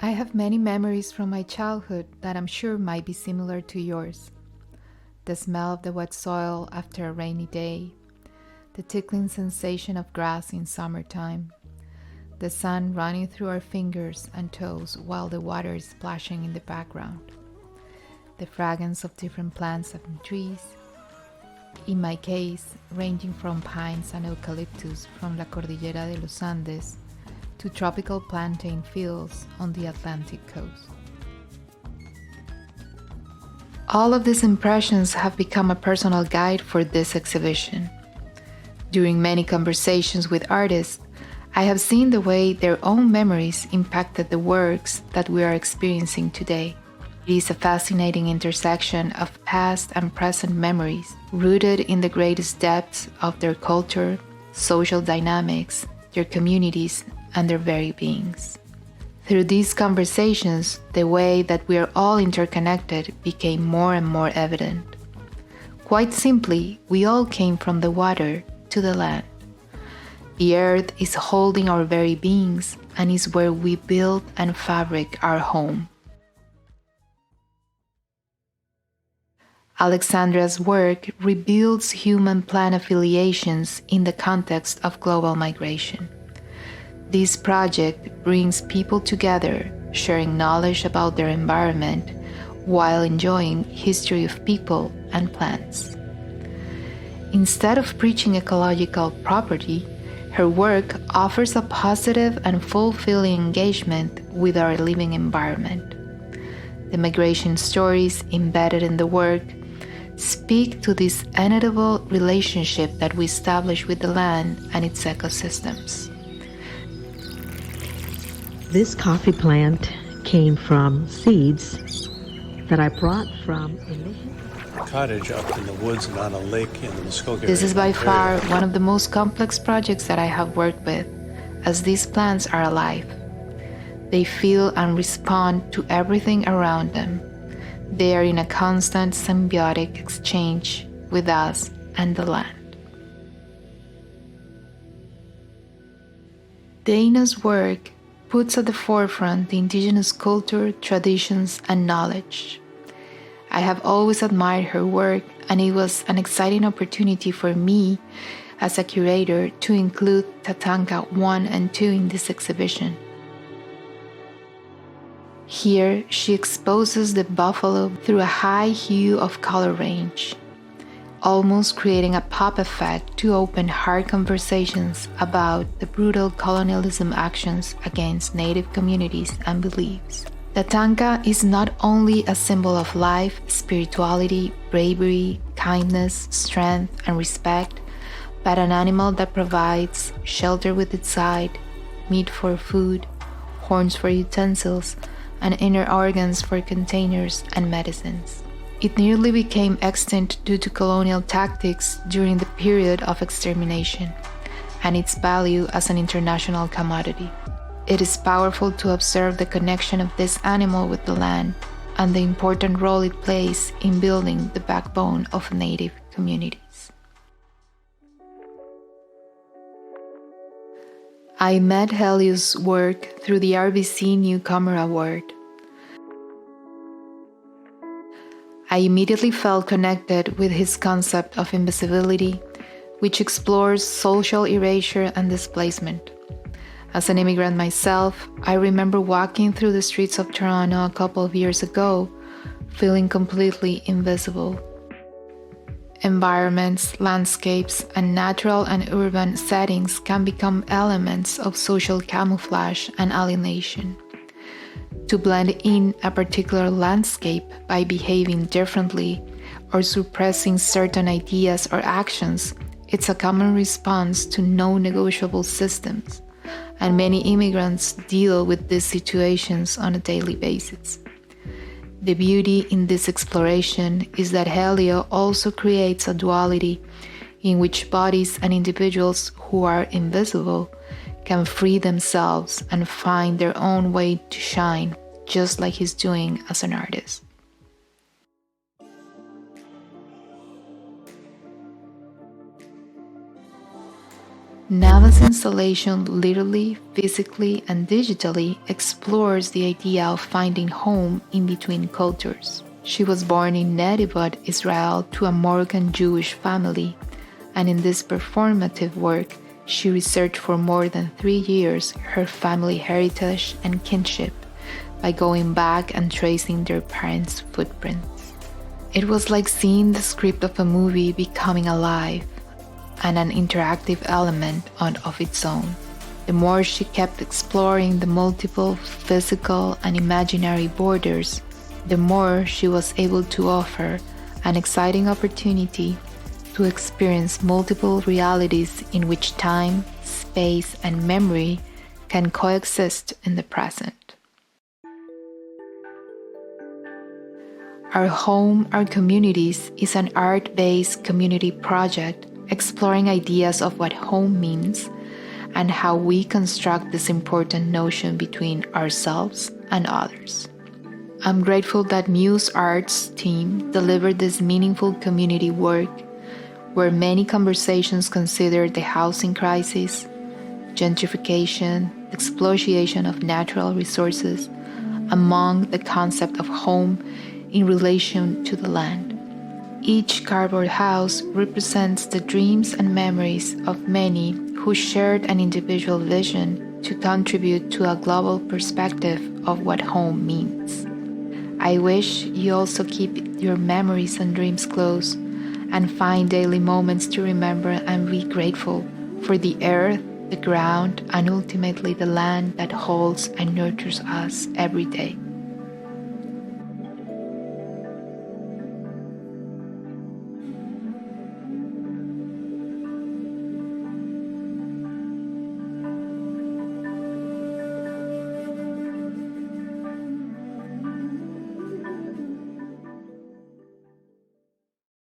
I have many memories from my childhood that I'm sure might be similar to yours. The smell of the wet soil after a rainy day, the tickling sensation of grass in summertime, the sun running through our fingers and toes while the water is splashing in the background, the fragrance of different plants and trees, in my case, ranging from pines and eucalyptus from La Cordillera de los Andes to tropical plantain fields on the Atlantic coast. All of these impressions have become a personal guide for this exhibition. During many conversations with artists, I have seen the way their own memories impacted the works that we are experiencing today. It is a fascinating intersection of past and present memories, rooted in the greatest depths of their culture, social dynamics, their communities, and their very beings. Through these conversations, the way that we are all interconnected became more and more evident. Quite simply, we all came from the water to the land. The earth is holding our very beings and is where we build and fabric our home. Alexandra's work rebuilds human-plant affiliations in the context of global migration. This project brings people together, sharing knowledge about their environment while enjoying history of people and plants. Instead of preaching ecological property, her work offers a positive and fulfilling engagement with our living environment. The migration stories embedded in the work speak to this inevitable relationship that we establish with the land and its ecosystems. This coffee plant came from seeds that I brought from a mission. Cottage up in the woods and on a lake in the Muskogee. This is by far one of the most complex projects that I have worked with, as these plants are alive. They feel and respond to everything around them. They are in a constant symbiotic exchange with us and the land. Dana's work puts at the forefront the indigenous culture, traditions, and knowledge. I have always admired her work, and it was an exciting opportunity for me as a curator to include Tatanka 1 and 2 in this exhibition. Here, she exposes the buffalo through a high hue of color range, almost creating a pop effect to open hard conversations about the brutal colonialism actions against native communities and beliefs. The tanka is not only a symbol of life, spirituality, bravery, kindness, strength, and respect, but an animal that provides shelter with its hide, meat for food, horns for utensils, and inner organs for containers and medicines. It nearly became extinct due to colonial tactics during the period of extermination, and its value as an international commodity. It is powerful to observe the connection of this animal with the land and the important role it plays in building the backbone of native communities. I met Helios' work through the RBC Newcomer Award. I immediately felt connected with his concept of invisibility, which explores social erasure and displacement. As an immigrant myself, I remember walking through the streets of Toronto a couple of years ago, feeling completely invisible. Environments, landscapes, and natural and urban settings can become elements of social camouflage and alienation. To blend in a particular landscape by behaving differently or suppressing certain ideas or actions, it's a common response to non-negotiable systems, and many immigrants deal with these situations on a daily basis. The beauty in this exploration is that Helio also creates a duality in which bodies and individuals who are invisible can free themselves and find their own way to shine, just like he's doing as an artist. Nava's installation literally, physically, and digitally explores the idea of finding home in between cultures. She was born in Netivot, Israel, to a Moroccan Jewish family, and in this performative work, she researched for more than 3 years her family heritage and kinship by going back and tracing their parents' footprints. It was like seeing the script of a movie becoming alive and an interactive element of its own. The more she kept exploring the multiple physical and imaginary borders, the more she was able to offer an exciting opportunity to experience multiple realities in which time, space, and memory can coexist in the present. Our Home, Our Communities is an art-based community project exploring ideas of what home means and how we construct this important notion between ourselves and others. I'm grateful that Muse Arts team delivered this meaningful community work where many conversations considered the housing crisis, gentrification, exploitation of natural resources, among the concept of home in relation to the land. Each cardboard house represents the dreams and memories of many who shared an individual vision to contribute to a global perspective of what home means. I wish you also keep your memories and dreams close and find daily moments to remember and be grateful for the earth, the ground, and ultimately the land that holds and nurtures us every day.